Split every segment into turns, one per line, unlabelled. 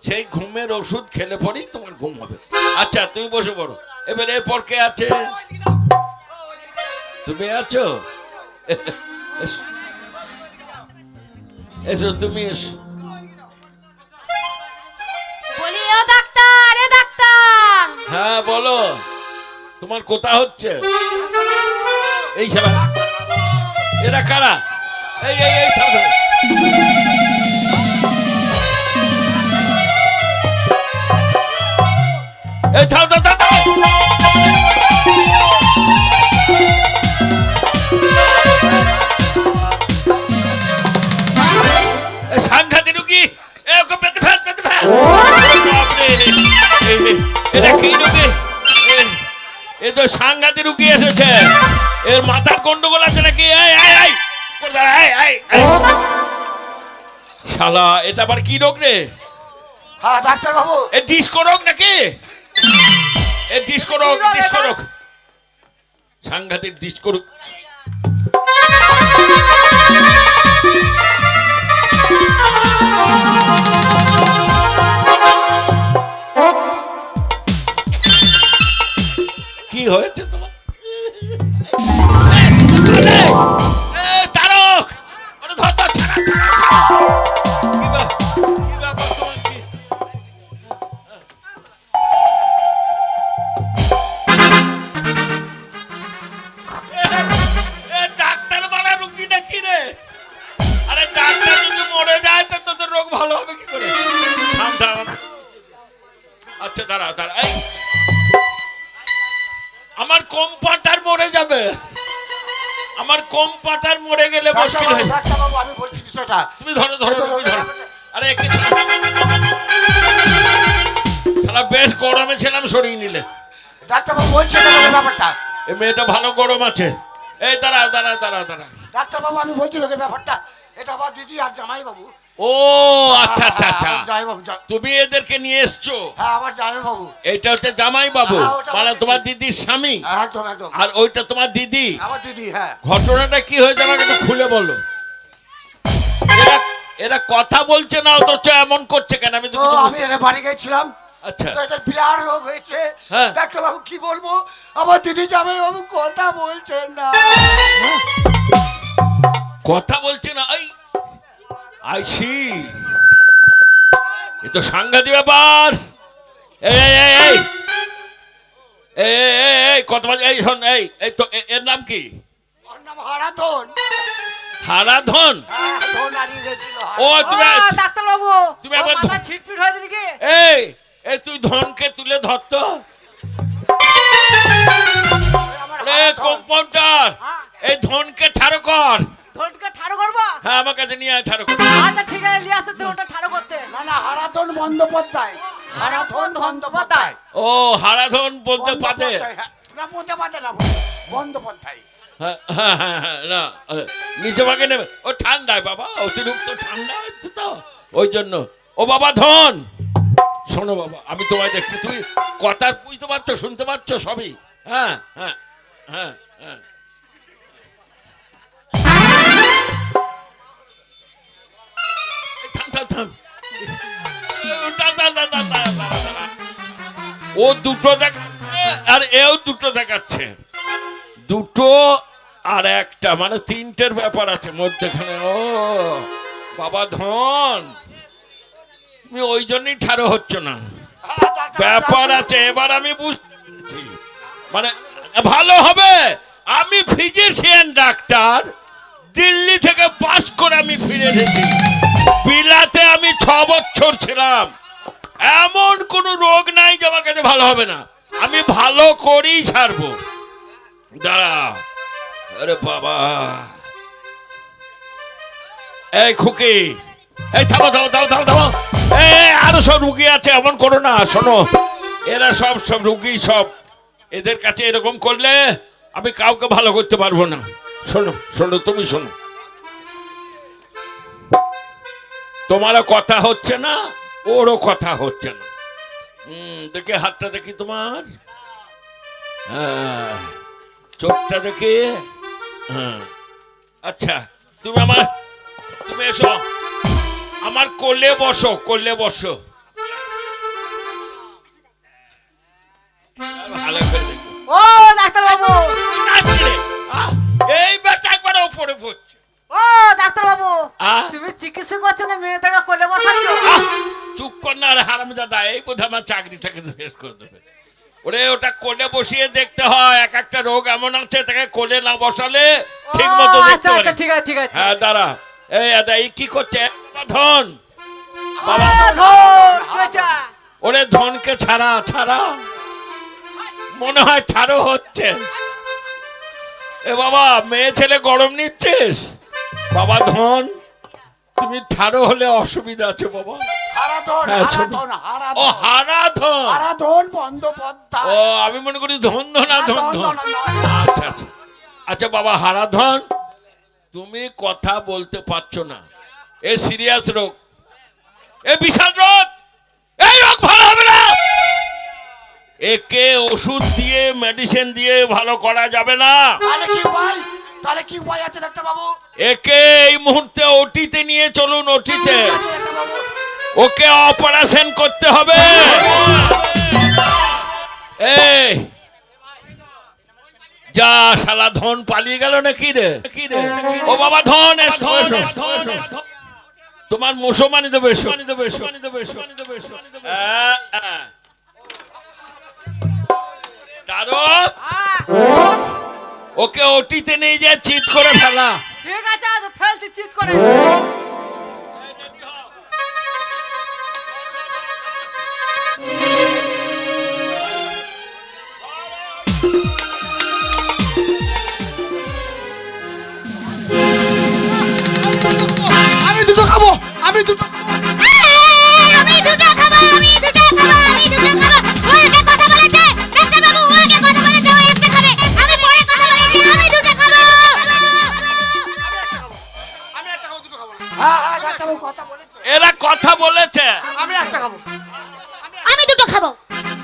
সেই ঘুমের ওষুধ খেলে পরেই তোমার ঘুম হবে। আচ্ছা তুমি বসে পড়ো। এবারে এরপর কে আছে? তুমি আছো? এসো, এসো তুমি এসো।
বলি ও ডাক্তার, এ ডাক্তার।
হ্যাঁ বলো, তোমার কোথা হচ্ছে? এই শালা, এরা কারা? এই এই এই থাম থাম। এই থাম থাম থাম থাম। এই সাংঘাতিক রুগী, এ ওকে পেতে ফেল, পেতে ফেল। বাপরে, এটা কি রুগী? এ তো সাংঘাতিক রুগী এসেছে। এর মাথার গন্ডগোল আছে নাকি? এই এই এই এই এই শালা, এটা আবার কি রোগ রে?
হ্যাঁ ডাক্তার বাবু,
এ ডিস্কো রোগ নাকি? এ ডিস্কো রোগ, ডিস্কো রোগ, সাংঘাতিক ডিস্কো রোগ। কি হয়েছে তোমার? তারক, ওরে ধর ধর, ছাড়া ছাড়া ছাড়া। কি ব্যাপার তোমার কি? ডাক্তার মারা রুগী নাকি রে? আরে ডাক্তার যদি মরে যায় তো তোদের রোগ ভালো হবে কি করে? থাম থাম। আচ্ছা দাঁড়া দাঁড়া, এই আমার কম্পাউন্ডার মরে যাবে। আমার কম্পাউন্ডার মরে গেলে মুশকিল হয়ে যাবে।
ডাক্তার বাবু আমি বলছি বিষয়টা।
তুমি ধরো ধরো, তুমি ধরো। আরে একে শালা বেশ গরমে ছিলাম, সরিয়ে নিলে।
ডাক্তার বাবু বলছি তোমাকে ব্যাপারটা।
এই মেয়েটা ভালো গরম আছে। এই দাঁড়া দাঁড়া দাঁড়া দাঁড়া।
ডাক্তার বাবু আমি বলছি লোকের ব্যাপারটা, এটা আমার দিদি আর জামাই বাবু।
ও আচ্ছা আচ্ছা আচ্ছা,
জামাই বাবু।
তুমি এদেরকে নিয়ে এসছো?
হ্যাঁ আমার জামাই বাবু।
এইটা হচ্ছে জামাই বাবু,
হ্যাঁ, ওটা
মানে
আমার
তোমার
দিদি।
দিদির স্বামী।
একদম একদম।
আর ওইটা তোমার দিদি।
আমার দিদি, হ্যাঁ।
ঘটনাটা কি হয়েছে আমাকে একটু খুলে বলো। এরা এরা কথা বলছে না অথচ এমন করছে কেন? আমি তো
তো
কিছু
আমি
বুঝতে-
এদের বাড়ি গেছিলাম।
আচ্ছা
তো এদের বিরাট রোগ হয়েছে।
হ্যাঁ।
ডাক্তার বাবু কি বলবো, আমার দিদি জামাই বাবু কথা বলছেন না।
কথা বলছে না? এই আইসি, এ তো সাংঘাতিক ব্যাপার। এই এই এই এই এই এই এই কত বাজে? এই শোন, এই এই তো এর নাম কি?
ওর নাম হারাধন।
হারাধন?
হ্যাঁ, ধন হারিয়ে গেছিল।
ও তুমি
ডাক্তার বাবু,
তুমি আবার
মাথা ছিটপিট হয়েছে নাকি?
এই এই তুই ধনকে তুলে ধরতো।
আমার
রে
হারাধন।
কম্পাউন্ডার,
হ্যাঁ।
এই ধনকে ঠাড়ো কর।
ধনকে ঠাড়ো করবো?
হ্যাঁ আমার কাছে নিয়ে আয়, ঠাড়ো কর।
আচ্ছা ঠিক আছে, নিয়ে আসতে ধনটা ঠাড়ো করতে।
না না, হারাধন বন্দ্যোপাধ্যায়। হারাধন বন্দ্যোপাধ্যায়।
ও হারাধন বলতে পারে?
বন্দ্যোপাধ্যায়, হ্যাঁ। না বলতে পারে না, বন্দ্যোপাধ্যায়।
হ্যাঁ হ্যাঁ হ্যাঁ হ্যাঁ, না নিচে ভাগে নেবে। ও ঠান্ডায় বাবা, অতিরিক্ত ঠান্ডা হচ্ছে তো ওই জন্য। ও বাবা ধন, শোনো বাবা, আমি তোমায় দেখছি, তুমি কথা বুঝতে পারছো, শুনতে পাচ্ছ সবই? হ্যাঁ হ্যাঁ হ্যাঁ হ্যাঁ। এই থাম থাম থাম। দাঁড়া, দাঁড়া, দাঁড়া, দাঁড়া, দাঁড়া, দাঁড়া। ও দুটো দেখ আর এও দুটো দেখাচ্ছে, দুটো আর একটা, মানে তিনটের ব্যাপার আছে মধ্যখানে। ও বাবা ধন, তুমি ওই জন্যই ঠাড়ো হচ্ছ না,
হ্যাঁ, ডাক্তার
ব্যাপার
বাবু,
আছে। এবার আমি বুঝতে পেরেছি, মানে ভালো হবে। আমি ফিজিশিয়ান ডাক্তার, দিল্লি থেকে পাস করে আমি ফিরে এসেছি। বিলাতে আমি 6 বছর ছিলাম। এমন কোন রোগ নাই যে আমার কাছে ভালো হবে না। আমি ভালো করেই ছাড়বো। দাঁড়া, আরে বাবা, এই খুকি, এই থামো থামো থামো থামো থামো। এই আরো সব রুগী আছে, এমন করো না। শোনো, এরা সব সব রুগী, সব এদের কাছে এরকম করলে আমি কাউকে ভালো করতে পারবো না। শোনো শোনো, তুমি শোনো, তোমারও কথা হচ্ছে না, ওরও কথা হচ্ছে না। দেখে হাতটা দেখি তোমার, হ্যাঁ, চোখটা দেখি, হ্যাঁ। আচ্ছা তুমি এসো, আমার কোলে বসো, কোলে বসো। করে পড়ছে।
ও ডাক্তার বাবু,
আহ?
তুমি চিকিৎসা করছো না মেয়েটাকে কোলে বসাচ্ছো?
আহ, চুপ কর না রে হারামজাদা, এই বোধ আমার চাকরিটাকে শেষ করে দেবে। ওরে ওটা কোলে বসিয়ে দেখতে হয়, এক একটা রোগ এমন আছে তাকে কোলে না বসালে ঠিক মতো
ও,
দেখতে
আচ্ছা
পারে।
আচ্ছা, ঠিক আছে ঠিক আছে।
হ্যাঁ দাঁড়া, এই আদা এই কি করছে ধন? বাবা
কি হয়েছে?
ওরে ধনকে ছাড়া ছাড়া, মনে হয় ঠাড়ো হচ্ছে। এ বাবা, মেয়ে ছেলে গরম নিচ্ছিস? বাবা ধন, তুমি ঠাড়ো হলে অসুবিধা আছে বাবা।
হারাধন
হ্যাঁ, শোনো।
হারাধন
ও
হারাধন
হারাধন,
হারাধন বন্দ্যোপাধ্যায়।
ও আমি মনে করি ধন ধন আর ধন ধন।
না, না,
আচ্ছা আচ্ছা আচ্ছা বাবা হারাধন, তুমি কথা বলতে পারছো না, এ সিরিয়াস রোগ, এ বিশাল রোগ, এই রোগ ভালো হবে না। একে ওষুধ দিয়ে মেডিসিন দিয়ে ভালো করা যাবে না।
তাহলে কি উপায়? তাহলে কি উপায় আছে ডাক্তার বাবু?
একে এই মুহূর্তে ওটিতে নিয়ে চলুন, ওটিতে
ডাক্তার বাবু,
ওকে অপারেশন করতে হবে। এই যা শালা ধন পালিয়ে গেল নাকি রে? ও বাবা ধন, এসো, এসো। তোমার মুসলমানি দেবে, এসো। তারক, ওকে ওটিতে নিয়ে যা, চিৎ করে ফেলা।
ঠিক আছে, আজ ফেলছি চিৎ করে।
আমি দুটো খাবো, আমি দুটো
আমি দুটো খাবো, আমি দুটো খাবো, আমি দুটো খাবো। ও আগে কথা বলেছে ডাক্তার বাবু, ও আগে কথা বলেছে, ও একটা খাবে। আমি পরে কথা বলেছি, আমি দুটো খাবো।
আমি একটা খাবো, দুটো খাবো না। হ্যাঁ হ্যাঁ ডাক্তার বাবু কথা বলেছে।
এরা কথা বলেছে।
আমি একটা খাবো।
আমি দুটো খাবো,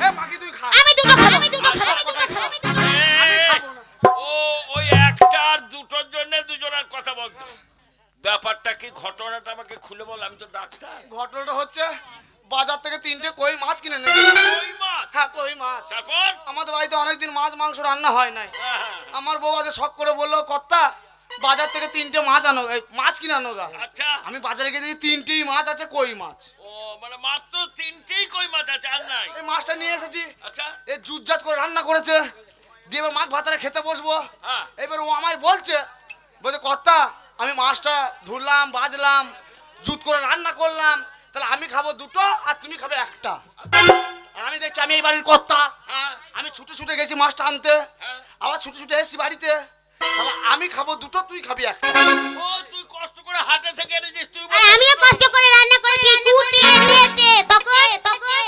এ বাকি তুই খা।
আমি দুটো খাবো, আমি দুটো খাবো, আমি দুটো খাবো, আমি দুটো খাবো।
ও ওই একটা আর দুটোর জন্য দুজনের কথা বলতো। ব্যাপারটা কি, ঘটনাটা আমাকে খুলে বল, আমি তো ডাক্তার।
ঘটনাটা হচ্ছে বাজার থেকে 3টে কই মাছ কিনে এনেছি।
ওই মাছ।
হ্যাঁ কই মাছ।
তারপর
আমাদের বাড়িতে অনেকদিন মাছ মাংস রান্না হয় নাই।
হ্যাঁ,
আমার বউ আজ শখ করে বললো, কর্তা বাজার থেকে 3টে মাছ আনো, এই মাছ কিনে আনো গা।
আচ্ছা।
আমি বাজারে গিয়ে দেখি 3টেই মাছ আছে, কই মাছ।
ও মানে মাত্র 3টেই কই মাছ আছে, আর নাই?
এই মাছটা নিয়ে এসেছি,
আচ্ছা।
এই জুটজাত করে রান্না করেছে, দিয়ে এবার মাছ ভাতারে খেতে বসবো।
হ্যাঁ।
এবার ও আমায় বলছে কর্তা আমি মাছটা ধুলাম, বাজলাম, জুত করে রান্না করলাম, তাহলে আমি খাবো দুটো আর তুমি খাবে একটা। আর আমি দেখছি আমি এই বাড়ির কর্তা,
হ্যাঁ,
আমি ছুটে ছুটে গেছি মাছটা আনতে,
হ্যাঁ।
আবার ছুটে ছুটে এসেছি বাড়িতে, তাহলে আমি খাবো দুটো, তুই খাবি একটা।
ও তুই কষ্ট করে হাটে থেকে এনেছিস, তুই
আর আমিও কষ্ট করে রান্না করেছি, কুটে বেটে তকে তকে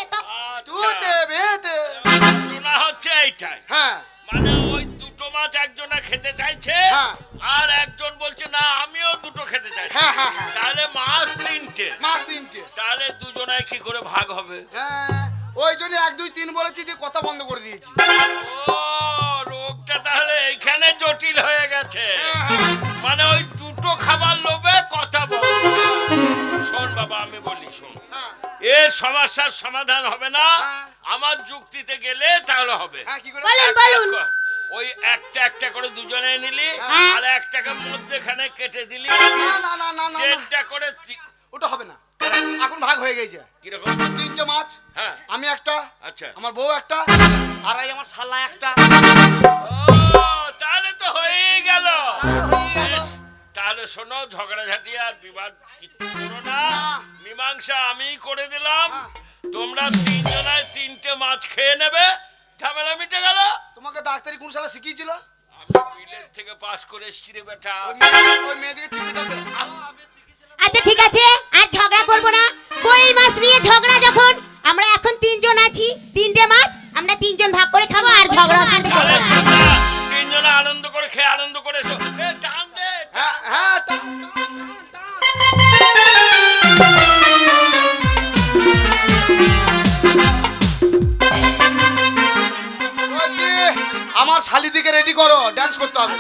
তুতে বেতে।
ঘটনা হচ্ছে এইটাই,
হ্যাঁ
মানে ওই দুটো মাছ একজনা খেতে চাইছে,
হ্যাঁ।
আর একজন বলছে না আমিও দুটো খেতে চাই।
হ্যাঁ হ্যাঁ হ্যাঁ,
তাহলে মাছ 3টে,
মাছ 3টে।
তাহলে দুজনায় কি করে ভাগ হবে?
হ্যাঁ ওই জন্য 1 2 3 বলেছি, দিয়ে কথা বন্ধ করে দিয়েছি।
ও রোগটা তাহলে এইখানে জটিল হয়ে গেছে, মানে ওই দুটো খাবার লোভে কথা বল। শোন বাবা আমি বলি, শোন,
হ্যাঁ
এর সমস্যার সমাধান হবে না,
হ্যাঁ।
আমার যুক্তিতে গেলে তাহলে হবে।
হ্যাঁ কি করে?
বলুন
এক কাজ
বলুন।
কর, ওই একটা একটা করে দুজনে নিলি,
হ্যাঁ।
আর একটাকে মধ্যেখানে কেটে দিলি,
না না না না না,
দেড়টা করে
ওটা হবে না, এখন ভাগ হয়ে গেছে।
কিরকম?
3টে মাছ,
হ্যাঁ
আমি একটা,
আচ্ছা।
আমার বউ একটা, আর এই আমার শালা একটা।
ও তাহলে তো হয়েই গেল। বেশ, তাহলে শোনো, ঝগড়াঝাটি আর বিবাদ কিছু করো না, মীমাংসা আমিই করে দিলাম।
হ্যাঁ।
তোমরা 3 জনায় 3টে মাছ খেয়ে নেবে, ঝামেলা মিটে গেল।
তোমাকে ডাক্তারি কোন শালা শিখিয়েছিল?
আমি বিলেত থেকে পাস করে এসেছি রে বেটা।
ওই মেয়েদিকে ঠিক আছে।
আচ্ছা ঠিক আছে, আর ঝগড়া করব না। কই মাছ নিয়ে ঝগড়া যখন, আমরা এখন 3 জন আছি, 3টে মাছ আমরা 3 জন ভাগ করে খাবো, আর ঝগড়া অশান্তি করব
তাহলে
না।
তোমরা 3 জনে আনন্দ করে খেয়ে আনন্দ করে এসো। এ টান দে।
হ্যাঁ হ্যাঁ বলছি, আমার শালি দিকে রেডি করো, ডান্স করতে হবে।